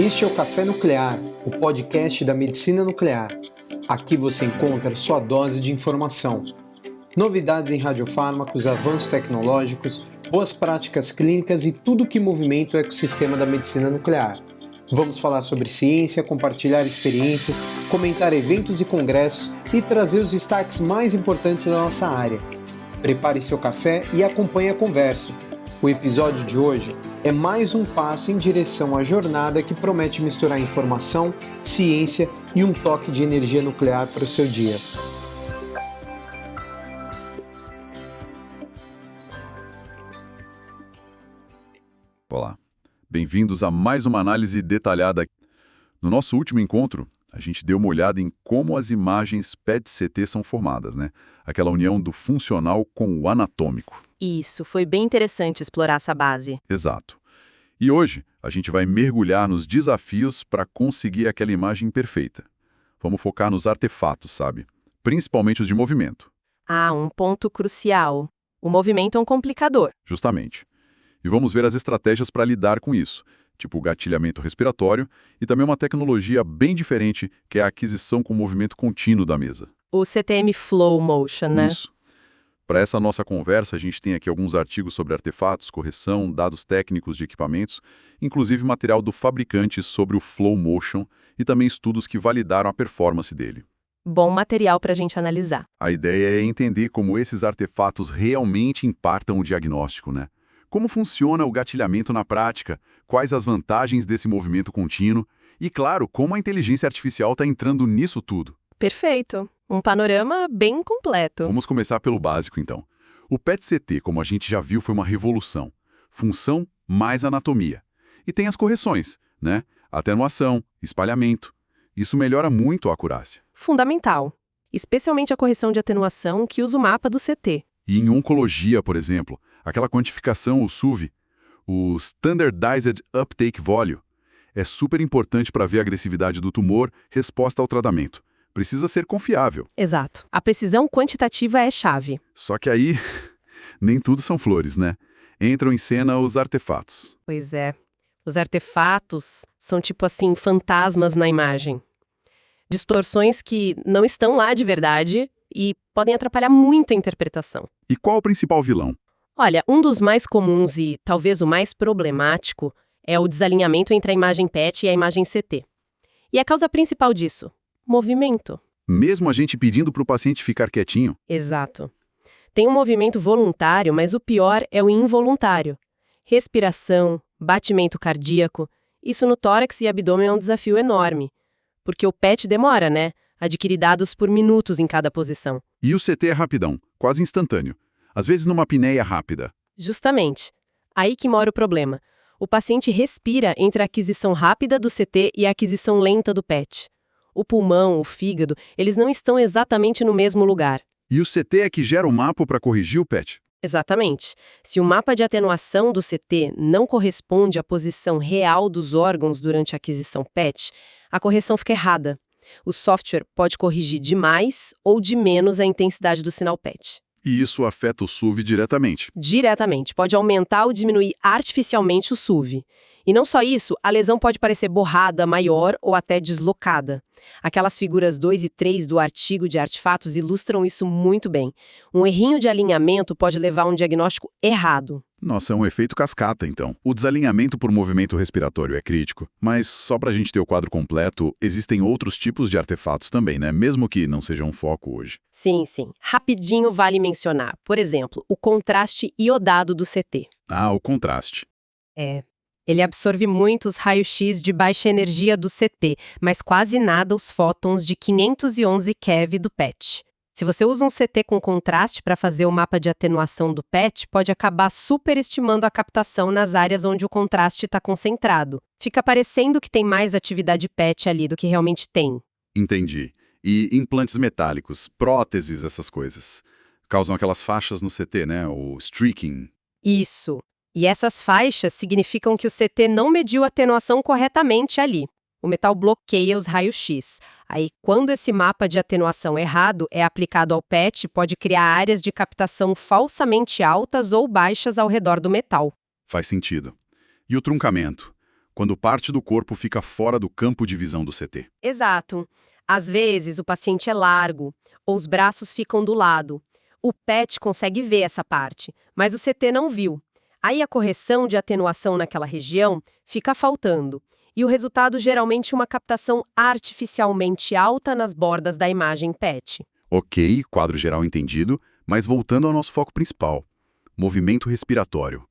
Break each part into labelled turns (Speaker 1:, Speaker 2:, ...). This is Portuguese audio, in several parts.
Speaker 1: Este é o Café Nuclear, o podcast da medicina nuclear. Aqui você encontra sua dose de informação. Novidades em radiofármacos, avanços tecnológicos, boas práticas clínicas e tudo que movimenta o ecossistema da medicina nuclear. Vamos falar sobre ciência, compartilhar experiências, comentar eventos e congressos e trazer os destaques mais importantes da nossa área. Prepare seu café e acompanhe a conversa. O episódio de hoje é mais um passo em direção à jornada que promete misturar informação, ciência e um toque de energia nuclear para o seu dia.
Speaker 2: Olá, bem-vindos a mais uma análise detalhada. No nosso último encontro, a gente deu uma olhada em como as imagens PET-CT são formadas, né? Aquela união do funcional com o anatômico.
Speaker 3: Isso, foi bem interessante explorar essa base.
Speaker 2: Exato. E hoje, a gente vai mergulhar nos desafios para conseguir aquela imagem perfeita. Vamos focar nos artefatos, sabe? Principalmente os de movimento.
Speaker 3: Ah, um ponto crucial. O movimento é um complicador.
Speaker 2: Justamente. E vamos ver as estratégias para lidar com isso, tipo o gatilhamento respiratório e também uma tecnologia bem diferente, que é a aquisição com movimento contínuo da mesa.
Speaker 3: O CTM Flow Motion, né?
Speaker 2: Isso. Para essa nossa conversa, a gente tem aqui alguns artigos sobre artefatos, correção, dados técnicos de equipamentos, inclusive material do fabricante sobre o Flow Motion e também estudos que validaram a performance dele.
Speaker 3: Bom material para a gente analisar.
Speaker 2: A ideia é entender como esses artefatos realmente impactam o diagnóstico, né? Como funciona o gatilhamento na prática, quais as vantagens desse movimento contínuo e, claro, como a inteligência artificial está entrando nisso tudo.
Speaker 3: Perfeito. Um panorama bem completo.
Speaker 2: Vamos começar pelo básico, então. O PET-CT, como a gente já viu, foi uma revolução. Função mais anatomia. E tem as correções, né? Atenuação, espalhamento. Isso melhora muito a acurácia.
Speaker 3: Fundamental. Especialmente a correção de atenuação que usa o mapa do CT.
Speaker 2: E em oncologia, por exemplo, aquela quantificação, o SUV, o Standardized Uptake Value, é super importante para ver a agressividade do tumor, resposta ao tratamento. Precisa ser confiável.
Speaker 3: Exato. A precisão quantitativa é chave.
Speaker 2: Só que aí, nem tudo são flores, né? Entram em cena os artefatos.
Speaker 3: Pois é. Os artefatos são tipo assim, fantasmas na imagem. Distorções que não estão lá de verdade e podem atrapalhar muito a interpretação.
Speaker 2: E qual o principal vilão?
Speaker 3: Olha, um dos mais comuns e talvez o mais problemático é o desalinhamento entre a imagem PET e a imagem CT. E a causa principal disso? Movimento.
Speaker 2: Mesmo a gente pedindo para o paciente ficar quietinho?
Speaker 3: Exato. Tem um movimento voluntário, mas o pior é o involuntário. Respiração, batimento cardíaco. Isso no tórax e abdômen é um desafio enorme. Porque o PET demora, né? Adquire dados por minutos em cada posição.
Speaker 2: E o CT é rapidão, quase instantâneo. Às vezes numa apneia rápida.
Speaker 3: Justamente. Aí que mora o problema. O paciente respira entre a aquisição rápida do CT e a aquisição lenta do PET. O pulmão, o fígado, eles não estão exatamente no mesmo lugar.
Speaker 2: E o CT é que gera o mapa para corrigir o PET?
Speaker 3: Exatamente. Se o mapa de atenuação do CT não corresponde à posição real dos órgãos durante a aquisição PET, a correção fica errada. O software pode corrigir de mais ou de menos a intensidade do sinal PET.
Speaker 2: E isso afeta o SUV diretamente?
Speaker 3: Diretamente. Pode aumentar ou diminuir artificialmente o SUV. E não só isso, a lesão pode parecer borrada, maior ou até deslocada. Aquelas figuras 2 e 3 do artigo de artefatos ilustram isso muito bem. Um errinho de alinhamento pode levar a um diagnóstico errado.
Speaker 2: Nossa, é um efeito cascata, então. O desalinhamento por movimento respiratório é crítico, mas só para a gente ter o quadro completo, existem outros tipos de artefatos também, né? Mesmo que não seja um foco hoje.
Speaker 3: Sim, sim. Rapidinho vale mencionar. Por exemplo, o contraste iodado do CT.
Speaker 2: Ah, o contraste.
Speaker 3: Ele absorve muitos raios-x de baixa energia do CT, mas quase nada os fótons de 511 keV do PET. Se você usa um CT com contraste para fazer o mapa de atenuação do PET, pode acabar superestimando a captação nas áreas onde o contraste está concentrado. Fica parecendo que tem mais atividade PET ali do que realmente tem.
Speaker 2: Entendi. E implantes metálicos, próteses, essas coisas. Causam aquelas faixas no CT, né? O streaking.
Speaker 3: Isso. E essas faixas significam que o CT não mediu a atenuação corretamente ali. O metal bloqueia os raios-x. Aí, quando esse mapa de atenuação errado é aplicado ao PET, pode criar áreas de captação falsamente altas ou baixas ao redor do metal.
Speaker 2: Faz sentido. E o truncamento? quando parte do corpo fica fora do campo de visão do CT.
Speaker 3: Exato. Às vezes, o paciente é largo, ou os braços ficam do lado. O PET consegue ver essa parte, mas o CT não viu. Aí a correção de atenuação naquela região fica faltando. E o resultado geralmente é uma captação artificialmente alta nas bordas da imagem PET.
Speaker 2: Ok, quadro geral entendido, mas voltando ao nosso foco principal. Movimento respiratório.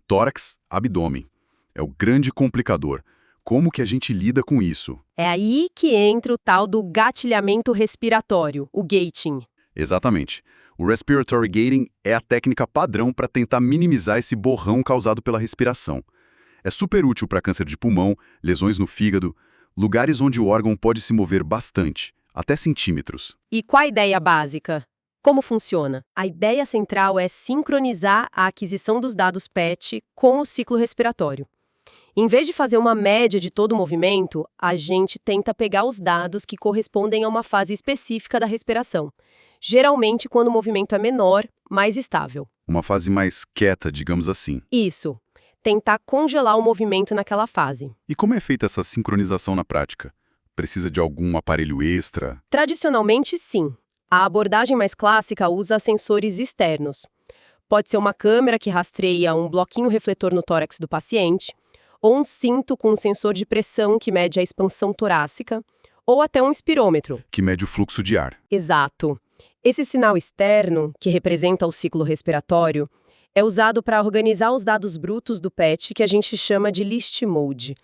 Speaker 2: Tórax, abdômen. É o grande complicador. Como que a gente lida com isso?
Speaker 3: É aí que entra o tal do gatilhamento respiratório, o gating.
Speaker 2: Exatamente. O respiratory gating é a técnica padrão para tentar minimizar esse borrão causado pela respiração. É super útil para câncer de pulmão, lesões no fígado, lugares onde o órgão pode se mover bastante, até centímetros.
Speaker 3: E qual a ideia básica? Como funciona? A ideia central é sincronizar a aquisição dos dados PET com o ciclo respiratório. Em vez de fazer uma média de todo o movimento, a gente tenta pegar os dados que correspondem a uma fase específica da respiração. Geralmente quando o movimento é menor, mais estável.
Speaker 2: Uma fase mais quieta, digamos assim.
Speaker 3: Isso. Tentar congelar o movimento naquela fase.
Speaker 2: E como é feita essa sincronização na prática? Precisa de algum aparelho extra?
Speaker 3: Tradicionalmente, sim. A abordagem mais clássica usa sensores externos. Pode ser uma câmera que rastreia um bloquinho refletor no tórax do paciente, ou um cinto com um sensor de pressão que mede a expansão torácica, ou até um espirômetro.
Speaker 2: Que mede o fluxo de ar.
Speaker 3: Exato. Esse sinal externo, que representa o ciclo respiratório, é usado para organizar os dados brutos do PET, que a gente chama de list mode.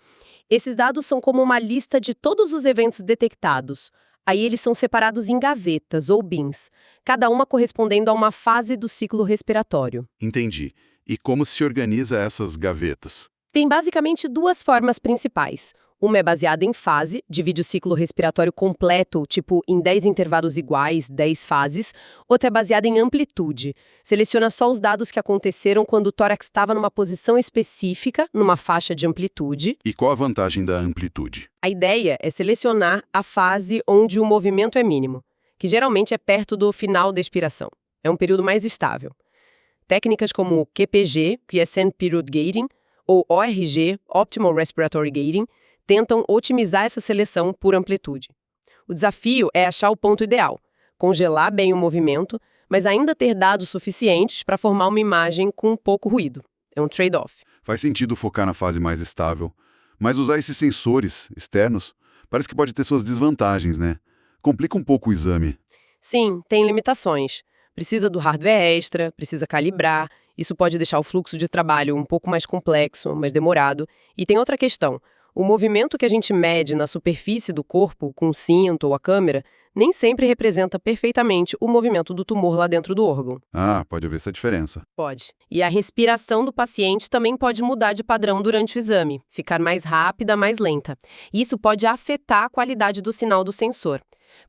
Speaker 3: Esses dados são como uma lista de todos os eventos detectados. Aí eles são separados em gavetas, ou bins, cada uma correspondendo a uma fase do ciclo respiratório.
Speaker 2: Entendi. E como se organiza essas gavetas?
Speaker 3: Tem basicamente duas formas principais. Uma é baseada em fase, divide o ciclo respiratório completo, tipo em 10 intervalos iguais, 10 fases. Outra é baseada em amplitude. Seleciona só os dados que aconteceram quando o tórax estava numa posição específica, numa faixa de amplitude.
Speaker 2: E qual a vantagem da amplitude?
Speaker 3: A ideia é selecionar a fase onde o movimento é mínimo, que geralmente é perto do final da expiração. É um período mais estável. Técnicas como QPG, Quiescent Period Gating, ou ORG, Optimal Respiratory Gating, tentam otimizar essa seleção por amplitude. O desafio é achar o ponto ideal, congelar bem o movimento, mas ainda ter dados suficientes para formar uma imagem com pouco ruído. É um trade-off.
Speaker 2: Faz sentido focar na fase mais estável, mas usar esses sensores externos parece que pode ter suas desvantagens, né? Complica um pouco o exame.
Speaker 3: Sim, tem limitações. Precisa do hardware extra, precisa calibrar. Isso pode deixar o fluxo de trabalho um pouco mais complexo, mais demorado. E tem outra questão. O movimento que a gente mede na superfície do corpo, com o cinto ou a câmera, nem sempre representa perfeitamente o movimento do tumor lá dentro do órgão.
Speaker 2: Ah, pode haver essa diferença.
Speaker 3: Pode. E a respiração do paciente também pode mudar de padrão durante o exame, ficar mais rápida, mais lenta. Isso pode afetar a qualidade do sinal do sensor.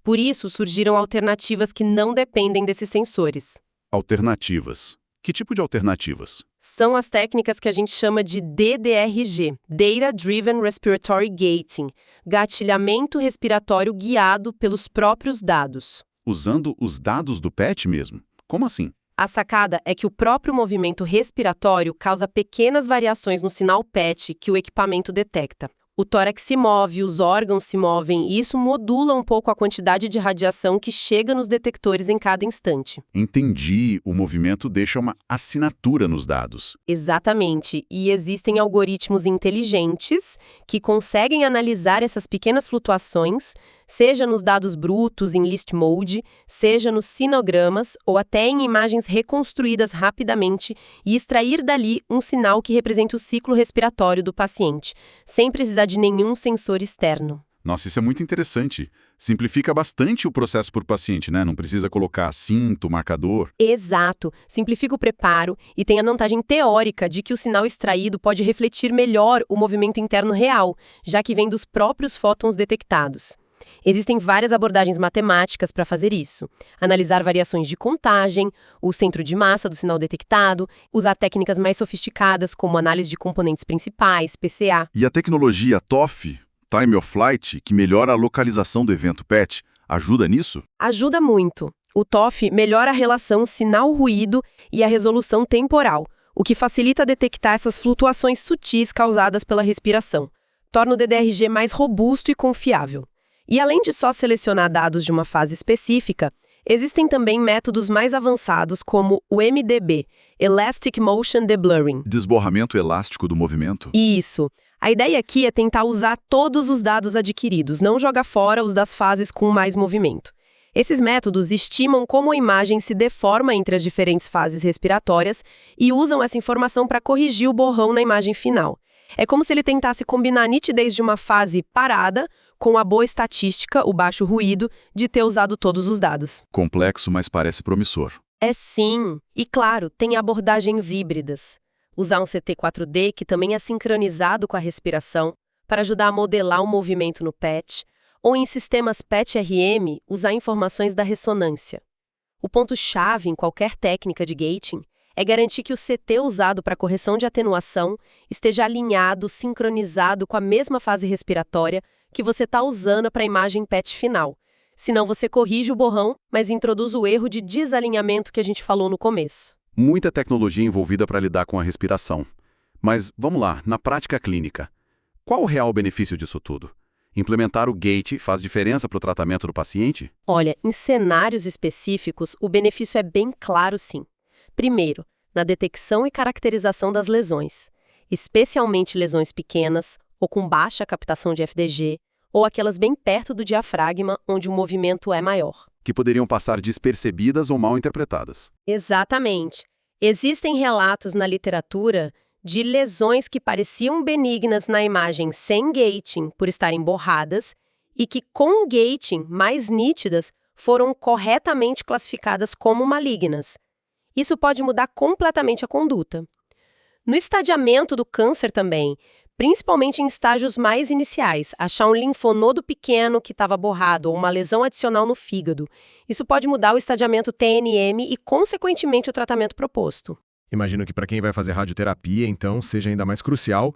Speaker 3: Por isso, surgiram alternativas que não dependem desses sensores.
Speaker 2: Alternativas. Que tipo de alternativas?
Speaker 3: São as técnicas que a gente chama de DDRG, Data Driven Respiratory Gating, gatilhamento respiratório guiado pelos próprios dados.
Speaker 2: Usando os dados do PET mesmo? Como assim?
Speaker 3: A sacada é que o próprio movimento respiratório causa pequenas variações no sinal PET que o equipamento detecta. O tórax se move, os órgãos se movem e isso modula um pouco a quantidade de radiação que chega nos detectores em cada instante.
Speaker 2: Entendi. O movimento deixa uma assinatura nos dados.
Speaker 3: Exatamente. E existem algoritmos inteligentes que conseguem analisar essas pequenas flutuações, seja nos dados brutos em list mode, seja nos sinogramas ou até em imagens reconstruídas rapidamente e extrair dali um sinal que represente o ciclo respiratório do paciente, sem precisar de nenhum sensor externo.
Speaker 2: Nossa, isso é muito interessante. Simplifica bastante o processo por paciente, né? Não precisa colocar cinto, marcador.
Speaker 3: Exato. Simplifica o preparo e tem a vantagem teórica de que o sinal extraído pode refletir melhor o movimento interno real, já que vem dos próprios fótons detectados. Existem várias abordagens matemáticas para fazer isso. Analisar variações de contagem, o centro de massa do sinal detectado, usar técnicas mais sofisticadas como análise de componentes principais, PCA.
Speaker 2: E a tecnologia TOF, Time of Flight, que melhora a localização do evento PET, ajuda nisso?
Speaker 3: Ajuda muito. O TOF melhora a relação sinal-ruído e a resolução temporal, o que facilita detectar essas flutuações sutis causadas pela respiração, torna o DDRG mais robusto e confiável. E além de só selecionar dados de uma fase específica, existem também métodos mais avançados como o MDB, Elastic Motion Deblurring.
Speaker 2: Desborramento elástico do movimento?
Speaker 3: Isso. A ideia aqui é tentar usar todos os dados adquiridos, não jogar fora os das fases com mais movimento. Esses métodos estimam como a imagem se deforma entre as diferentes fases respiratórias e usam essa informação para corrigir o borrão na imagem final. É como se ele tentasse combinar a nitidez de uma fase parada com a boa estatística, o baixo ruído, de ter usado todos os dados.
Speaker 2: Complexo, mas parece promissor.
Speaker 3: É sim. E claro, tem abordagens híbridas. Usar um CT 4D, que também é sincronizado com a respiração, para ajudar a modelar o movimento no PET, ou em sistemas PET-RM, usar informações da ressonância. O ponto-chave em qualquer técnica de gating é garantir que o CT usado para correção de atenuação esteja alinhado, sincronizado com a mesma fase respiratória que você está usando para a imagem PET final. Senão você corrige o borrão, mas introduz o erro de desalinhamento que a gente falou no começo.
Speaker 2: Muita tecnologia envolvida para lidar com a respiração. Mas, vamos lá, na prática clínica, qual o real benefício disso tudo? Implementar o gate faz diferença para o tratamento do paciente?
Speaker 3: Olha, em cenários específicos, o benefício é bem claro sim. Primeiro, na detecção e caracterização das lesões, especialmente lesões pequenas ou com baixa captação de FDG, ou aquelas bem perto do diafragma, onde o movimento é maior.
Speaker 2: Que poderiam passar despercebidas ou mal interpretadas.
Speaker 3: Exatamente. Existem relatos na literatura de lesões que pareciam benignas na imagem sem gating por estarem borradas e que com gating mais nítidas foram corretamente classificadas como malignas. Isso pode mudar completamente a conduta. No estadiamento do câncer também, principalmente em estágios mais iniciais, achar um linfonodo pequeno que estava borrado ou uma lesão adicional no fígado, isso pode mudar o estadiamento TNM e, consequentemente, o tratamento proposto.
Speaker 4: Imagino que para quem vai fazer radioterapia, então, seja ainda mais crucial.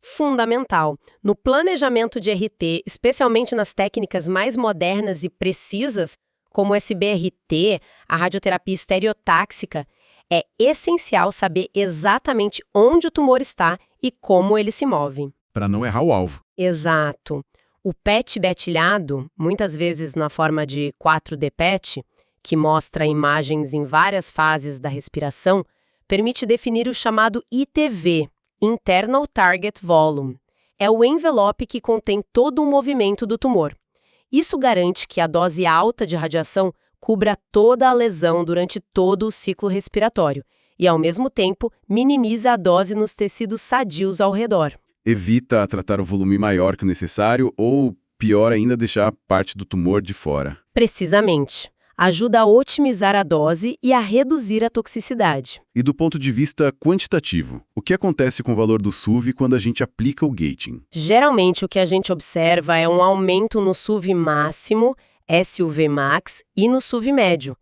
Speaker 3: Fundamental. No planejamento de RT, especialmente nas técnicas mais modernas e precisas, como o SBRT, a radioterapia estereotáxica, é essencial saber exatamente onde o tumor está e como ele se move.
Speaker 4: Para não errar o alvo.
Speaker 3: Exato. O PET betilhado, muitas vezes na forma de 4D PET, que mostra imagens em várias fases da respiração, permite definir o chamado ITV, Internal Target Volume. É o envelope que contém todo o movimento do tumor. Isso garante que a dose alta de radiação cubra toda a lesão durante todo o ciclo respiratório e, ao mesmo tempo, minimiza a dose nos tecidos sadios ao redor.
Speaker 4: Evita tratar o volume maior que o necessário ou, pior ainda, deixar parte do tumor de fora.
Speaker 3: Precisamente. Ajuda a otimizar a dose e a reduzir a toxicidade.
Speaker 4: E do ponto de vista quantitativo, o que acontece com o valor do SUV quando a gente aplica o gating?
Speaker 3: Geralmente, o que a gente observa é um aumento no SUV máximo, SUV max, e no SUV médio,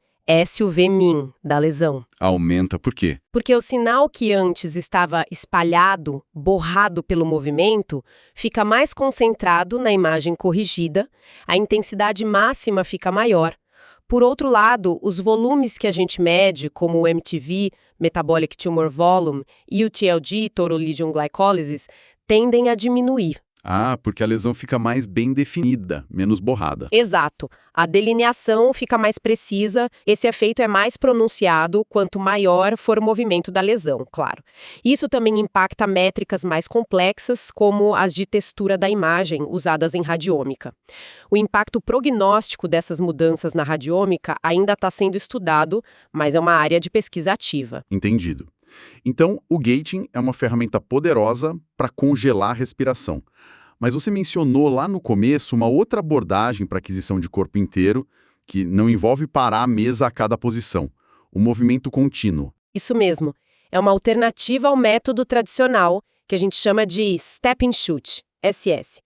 Speaker 3: SUV min, da lesão.
Speaker 4: Aumenta por quê?
Speaker 3: Porque o sinal que antes estava espalhado, borrado pelo movimento, fica mais concentrado na imagem corrigida, a intensidade máxima fica maior. Por outro lado, os volumes que a gente mede, como o MTV, Metabolic Tumor Volume, e o TLG, Total Lesion Glycolysis, tendem a diminuir.
Speaker 4: Ah, porque a lesão fica mais bem definida, menos borrada.
Speaker 3: Exato. A delineação fica mais precisa, esse efeito é mais pronunciado quanto maior for o movimento da lesão, claro. Isso também impacta métricas mais complexas, como as de textura da imagem, usadas em radiômica. O impacto prognóstico dessas mudanças na radiômica ainda está sendo estudado, mas é uma área de pesquisa ativa.
Speaker 4: Entendido. Então, o gating é uma ferramenta poderosa para congelar a respiração. Mas você mencionou lá no começo uma outra abordagem para aquisição de corpo inteiro, que não envolve parar a mesa a cada posição, o movimento contínuo.
Speaker 3: Isso mesmo. É uma alternativa ao método tradicional, que a gente chama de Step and Shoot, SS.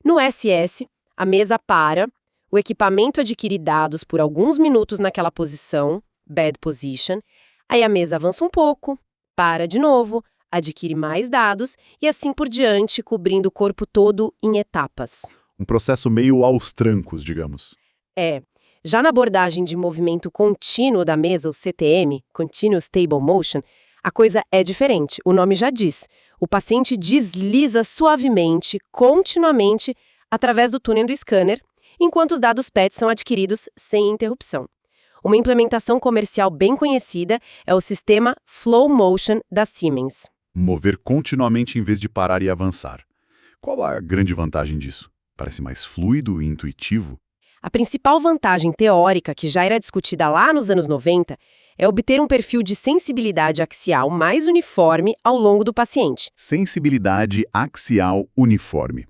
Speaker 3: No SS, a mesa para, o equipamento adquire dados por alguns minutos naquela posição, bed position, aí a mesa avança um pouco, para de novo, adquire mais dados e assim por diante, cobrindo o corpo todo em etapas.
Speaker 4: Um processo meio aos trancos, digamos.
Speaker 3: É. Já na abordagem de movimento contínuo da mesa, o CTM, Continuous Stable Motion, A coisa é diferente, o nome já diz. O paciente desliza suavemente, continuamente, através do túnel do scanner, enquanto os dados PET são adquiridos sem interrupção. Uma implementação comercial bem conhecida é o sistema Flow Motion da Siemens.
Speaker 2: Mover continuamente em vez de parar e avançar. Qual a grande vantagem disso? Parece mais fluido e intuitivo?
Speaker 3: A principal vantagem teórica, que já era discutida lá nos anos 90, é obter um perfil de sensibilidade axial mais uniforme ao longo do paciente.
Speaker 2: Sensibilidade axial uniforme.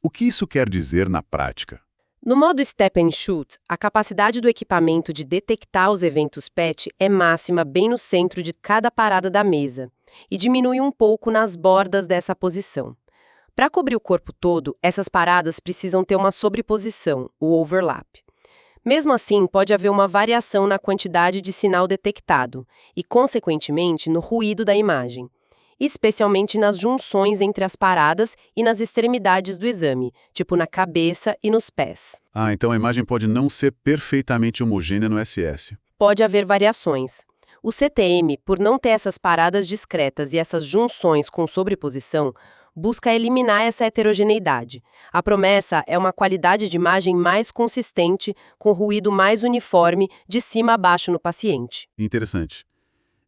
Speaker 2: O que isso quer dizer na prática?
Speaker 3: No modo Step and Shoot, a capacidade do equipamento de detectar os eventos PET é máxima bem no centro de cada parada da mesa e diminui um pouco nas bordas dessa posição. Para cobrir o corpo todo, essas paradas precisam ter uma sobreposição, o overlap. Mesmo assim, pode haver uma variação na quantidade de sinal detectado e, consequentemente, no ruído da imagem, especialmente nas junções entre as paradas e nas extremidades do exame, tipo na cabeça e nos pés.
Speaker 2: Então a imagem pode não ser perfeitamente homogênea no SS.
Speaker 3: Pode haver variações. O CTM, por não ter essas paradas discretas e essas junções com sobreposição, busca eliminar essa heterogeneidade. A promessa é uma qualidade de imagem mais consistente, com ruído mais uniforme, de cima a baixo no paciente.
Speaker 2: Interessante.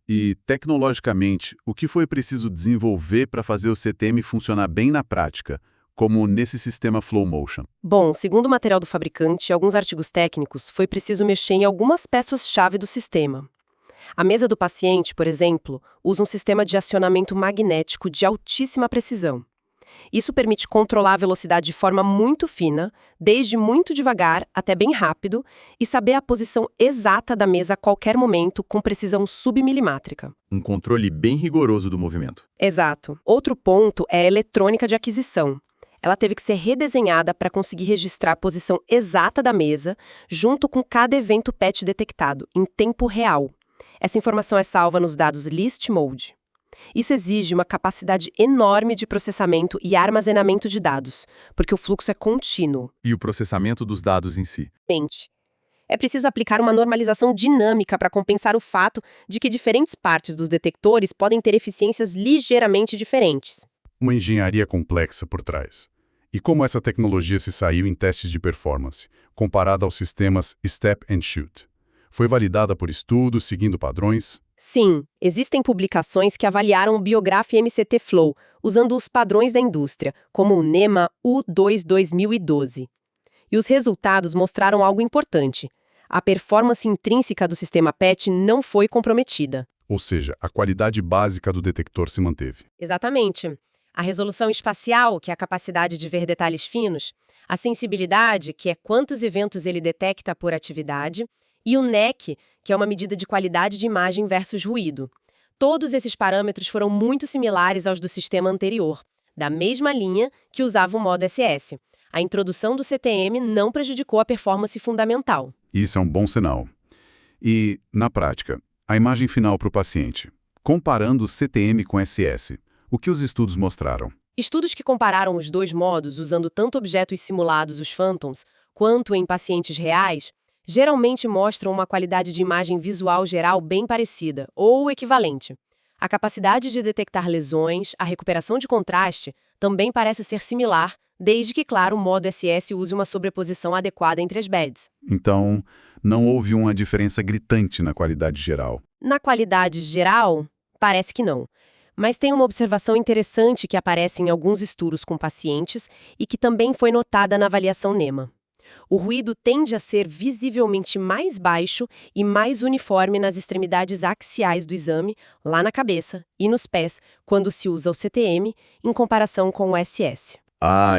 Speaker 2: E, tecnologicamente, o que foi preciso desenvolver para fazer o CTM funcionar bem na prática, como nesse sistema Flow Motion?
Speaker 3: Bom, segundo o material do fabricante e alguns artigos técnicos, foi preciso mexer em algumas peças-chave do sistema. A mesa do paciente, por exemplo, usa um sistema de acionamento magnético de altíssima precisão. Isso permite controlar a velocidade de forma muito fina, desde muito devagar até bem rápido, e saber a posição exata da mesa a qualquer momento com precisão submilimétrica.
Speaker 2: Um controle bem rigoroso do movimento.
Speaker 3: Exato. Outro ponto é a eletrônica de aquisição. Ela teve que ser redesenhada para conseguir registrar a posição exata da mesa, junto com cada evento PET detectado, em tempo real. Essa informação é salva nos dados List Mode. Isso exige uma capacidade enorme de processamento e armazenamento de dados, porque o fluxo é contínuo.
Speaker 2: E o processamento dos dados em si?
Speaker 3: É preciso aplicar uma normalização dinâmica para compensar o fato de que diferentes partes dos detectores podem ter eficiências ligeiramente diferentes.
Speaker 5: Uma engenharia complexa por trás. E como essa tecnologia se saiu em testes de performance, comparada aos sistemas Step and Shoot? Foi validada por estudos, seguindo padrões?
Speaker 3: Sim, existem publicações que avaliaram o Biograph MCT Flow, usando os padrões da indústria, como o NEMA U2 2012. E os resultados mostraram algo importante. A performance intrínseca do sistema PET não foi comprometida.
Speaker 5: Ou seja, a qualidade básica do detector se manteve.
Speaker 3: Exatamente. A resolução espacial, que é a capacidade de ver detalhes finos, a sensibilidade, que é quantos eventos ele detecta por atividade, e o NEC, que é uma medida de qualidade de imagem versus ruído. Todos esses parâmetros foram muito similares aos do sistema anterior, da mesma linha que usava o modo SS. A introdução do CTM não prejudicou a performance fundamental.
Speaker 5: Isso é um bom sinal. E, na prática, a imagem final para o paciente, comparando o CTM com SS, o que os estudos mostraram?
Speaker 3: Estudos que compararam os dois modos, usando tanto objetos simulados, os Phantoms, quanto em pacientes reais, geralmente mostram uma qualidade de imagem visual geral bem parecida, ou equivalente. A capacidade de detectar lesões, a recuperação de contraste, também parece ser similar, desde que, claro, o modo SS use uma sobreposição adequada entre as beds.
Speaker 5: Então, não houve uma diferença gritante na qualidade geral.
Speaker 3: Na qualidade geral, parece que não. Mas tem uma observação interessante que aparece em alguns estudos com pacientes e que também foi notada na avaliação NEMA. O ruído tende a ser visivelmente mais baixo e mais uniforme nas extremidades axiais do exame, lá na cabeça e nos pés, quando se usa o CTM, em comparação com o SS.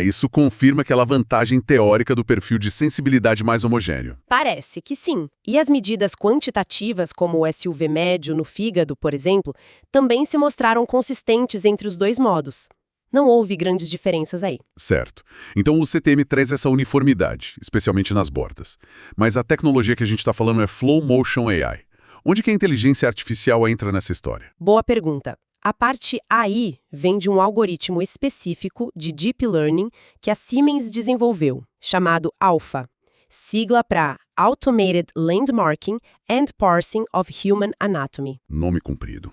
Speaker 2: Isso confirma aquela vantagem teórica do perfil de sensibilidade mais homogêneo.
Speaker 3: Parece que sim. E as medidas quantitativas, como o SUV médio no fígado, por exemplo, também se mostraram consistentes entre os dois modos. Não houve grandes diferenças aí.
Speaker 2: Certo. Então o CTM traz essa uniformidade, especialmente nas bordas. Mas a tecnologia que a gente está falando é Flow Motion AI. Onde que a inteligência artificial entra nessa história?
Speaker 3: Boa pergunta. A parte AI vem de um algoritmo específico de Deep Learning que a Siemens desenvolveu, chamado ALPHA, sigla para Automated Landmarking and Parsing of Human Anatomy.
Speaker 2: Nome comprido.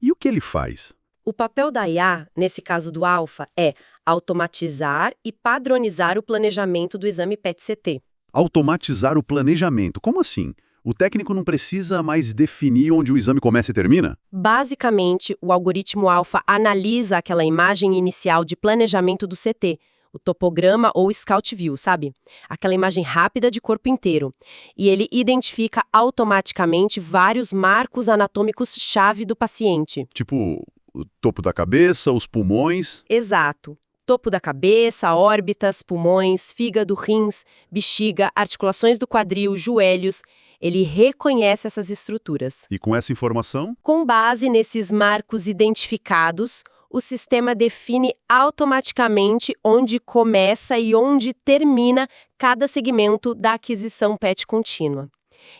Speaker 2: E o que ele faz?
Speaker 3: O papel da IA, nesse caso do Alpha, é automatizar e padronizar o planejamento do exame PET-CT.
Speaker 2: Automatizar o planejamento. Como assim? O técnico não precisa mais definir onde o exame começa e termina?
Speaker 3: Basicamente, o algoritmo Alpha analisa aquela imagem inicial de planejamento do CT, o topograma ou Scout View, sabe? Aquela imagem rápida de corpo inteiro. E ele identifica automaticamente vários marcos anatômicos-chave do paciente.
Speaker 2: Tipo, o topo da cabeça, os pulmões.
Speaker 3: Exato. Topo da cabeça, órbitas, pulmões, fígado, rins, bexiga, articulações do quadril, joelhos. Ele reconhece essas estruturas.
Speaker 2: E com essa informação?
Speaker 3: Com base nesses marcos identificados, o sistema define automaticamente onde começa e onde termina cada segmento da aquisição PET contínua.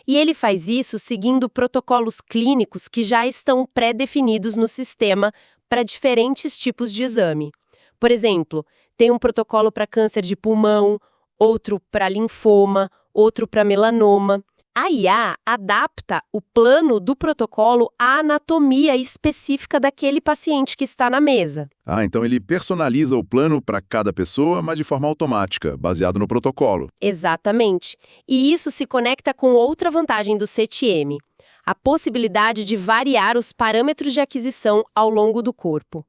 Speaker 3: E ele faz isso seguindo protocolos clínicos que já estão pré-definidos no sistema para diferentes tipos de exame. Por exemplo, tem um protocolo para câncer de pulmão, outro para linfoma, outro para melanoma. A IA adapta o plano do protocolo à anatomia específica daquele paciente que está na mesa.
Speaker 2: Ah, então ele personaliza o plano para cada pessoa, mas de forma automática, baseado no protocolo.
Speaker 3: Exatamente. E isso se conecta com outra vantagem do CTM, a possibilidade de variar os parâmetros de aquisição ao longo do corpo.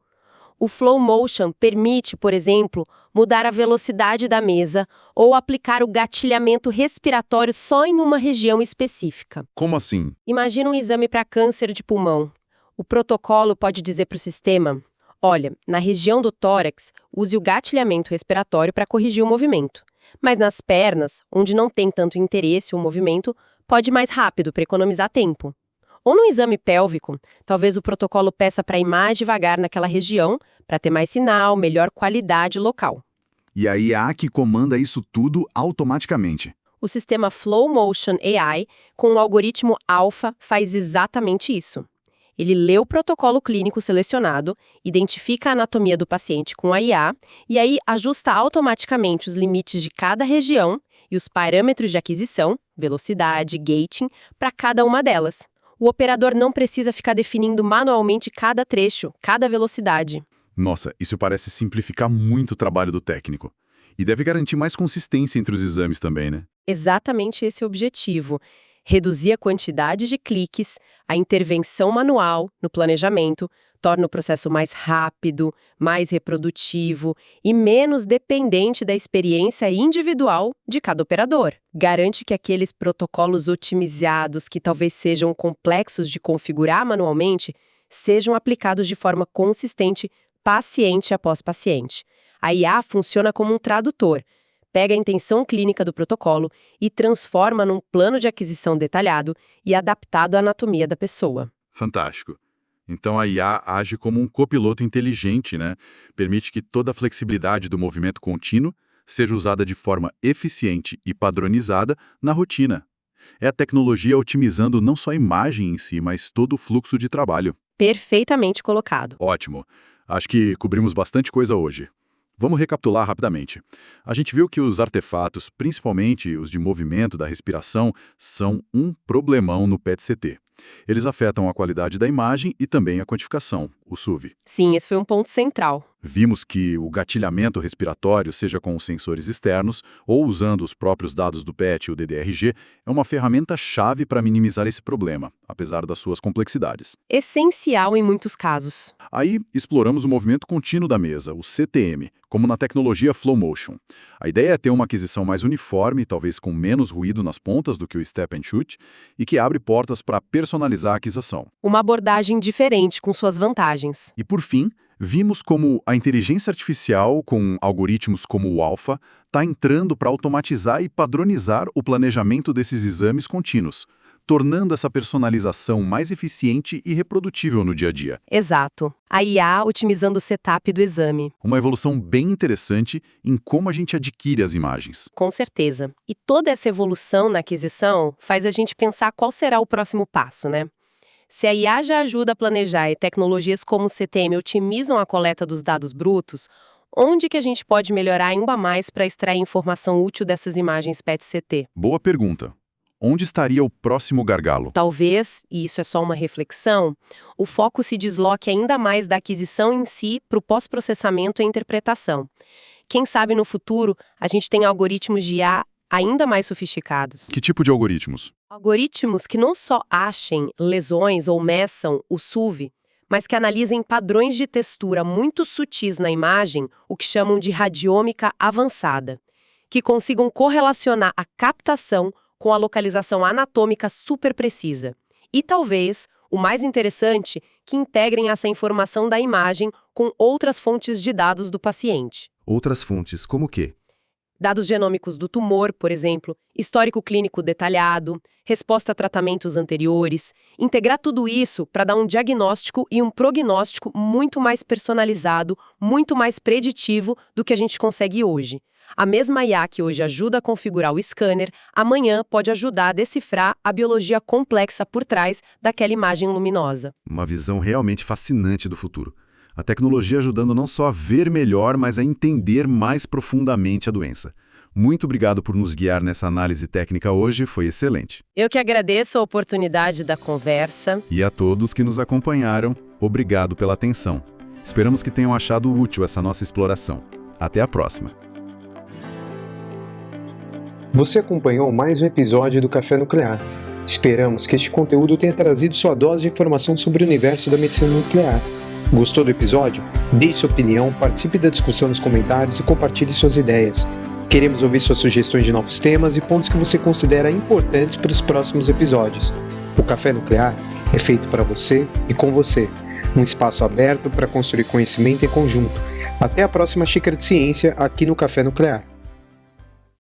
Speaker 3: O Flow Motion permite, por exemplo, mudar a velocidade da mesa ou aplicar o gatilhamento respiratório só em uma região específica.
Speaker 2: Como assim?
Speaker 3: Imagina um exame para câncer de pulmão. O protocolo pode dizer para o sistema: olha, na região do tórax, use o gatilhamento respiratório para corrigir o movimento. Mas nas pernas, onde não tem tanto interesse o movimento, pode ir mais rápido para economizar tempo. Ou no exame pélvico, talvez o protocolo peça para ir mais devagar naquela região, para ter mais sinal, melhor qualidade local.
Speaker 2: E a IA que comanda isso tudo automaticamente.
Speaker 3: O sistema Flow Motion AI, com o algoritmo Alpha, faz exatamente isso. Ele lê o protocolo clínico selecionado, identifica a anatomia do paciente com a IA e aí ajusta automaticamente os limites de cada região e os parâmetros de aquisição, velocidade, gating, para cada uma delas. O operador não precisa ficar definindo manualmente cada trecho, cada velocidade.
Speaker 2: Nossa, isso parece simplificar muito o trabalho do técnico. E deve garantir mais consistência entre os exames também, né?
Speaker 3: Exatamente esse é o objetivo. Reduzir a quantidade de cliques, a intervenção manual no planejamento, torna o processo mais rápido, mais reprodutivo e menos dependente da experiência individual de cada operador. Garante que aqueles protocolos otimizados que talvez sejam complexos de configurar manualmente sejam aplicados de forma consistente, paciente após paciente. A IA funciona como um tradutor. Pega a intenção clínica do protocolo e transforma num plano de aquisição detalhado e adaptado à anatomia da pessoa.
Speaker 2: Fantástico. Então a IA age como um copiloto inteligente, né? Permite que toda a flexibilidade do movimento contínuo seja usada de forma eficiente e padronizada na rotina. É a tecnologia otimizando não só a imagem em si, mas todo o fluxo de trabalho.
Speaker 3: Perfeitamente colocado.
Speaker 2: Ótimo. Acho que cobrimos bastante coisa hoje. Vamos recapitular rapidamente. A gente viu que os artefatos, principalmente os de movimento da respiração, são um problemão no PET-CT. Eles afetam a qualidade da imagem e também a quantificação, o SUV.
Speaker 3: Sim, esse foi um ponto central.
Speaker 2: Vimos que o gatilhamento respiratório, seja com os sensores externos ou usando os próprios dados do PET e o DDRG, é uma ferramenta-chave para minimizar esse problema, apesar das suas complexidades.
Speaker 3: Essencial em muitos casos.
Speaker 2: Aí, exploramos o movimento contínuo da mesa, o CTM, como na tecnologia Flow Motion. A ideia é ter uma aquisição mais uniforme, talvez com menos ruído nas pontas do que o Step and Shoot, e que abre portas para personalizar a aquisição.
Speaker 3: Uma abordagem diferente com suas vantagens.
Speaker 2: E, por fim, vimos como a inteligência artificial, com algoritmos como o Alpha, está entrando para automatizar e padronizar o planejamento desses exames contínuos, tornando essa personalização mais eficiente e reprodutível no dia a dia.
Speaker 3: Exato. A IA otimizando o setup do exame.
Speaker 2: Uma evolução bem interessante em como a gente adquire as imagens.
Speaker 3: Com certeza. E toda essa evolução na aquisição faz a gente pensar qual será o próximo passo, né? Se a IA já ajuda a planejar e tecnologias como o CTM otimizam a coleta dos dados brutos, onde que a gente pode melhorar ainda mais para extrair informação útil dessas imagens PET-CT?
Speaker 2: Boa pergunta. onde estaria o próximo gargalo?
Speaker 3: Talvez, e isso é só uma reflexão, o foco se desloque ainda mais da aquisição em si para o pós-processamento e interpretação. Quem sabe no futuro a gente tem algoritmos de IA ainda mais sofisticados.
Speaker 2: Que tipo de algoritmos?
Speaker 3: Algoritmos que não só achem lesões ou meçam o SUV, mas que analisem padrões de textura muito sutis na imagem, o que chamam de radiômica avançada, que consigam correlacionar a captação com a localização anatômica super precisa. E talvez, o mais interessante, que integrem essa informação da imagem com outras fontes de dados do paciente.
Speaker 4: Outras fontes, como o quê?
Speaker 3: Dados genômicos do tumor, por exemplo, histórico clínico detalhado, resposta a tratamentos anteriores, integrar tudo isso para dar um diagnóstico e um prognóstico muito mais personalizado, muito mais preditivo do que a gente consegue hoje. A mesma IA que hoje ajuda a configurar o scanner, amanhã pode ajudar a decifrar a biologia complexa por trás daquela imagem luminosa.
Speaker 4: Uma visão realmente fascinante do futuro. A tecnologia ajudando não só a ver melhor, mas a entender mais profundamente a doença. Muito obrigado por nos guiar nessa análise técnica hoje, foi excelente.
Speaker 3: Eu que agradeço a oportunidade da conversa.
Speaker 4: E a todos que nos acompanharam, obrigado pela atenção. Esperamos que tenham achado útil essa nossa exploração. Até a próxima.
Speaker 1: Você acompanhou mais um episódio do Café Nuclear. Esperamos que este conteúdo tenha trazido sua dose de informação sobre o universo da medicina nuclear. Gostou do episódio? Deixe sua opinião, participe da discussão nos comentários e compartilhe suas ideias. Queremos ouvir suas sugestões de novos temas e pontos que você considera importantes para os próximos episódios. O Café Nuclear é feito para você e com você. Um espaço aberto para construir conhecimento em conjunto. Até a próxima xícara de ciência aqui no Café Nuclear.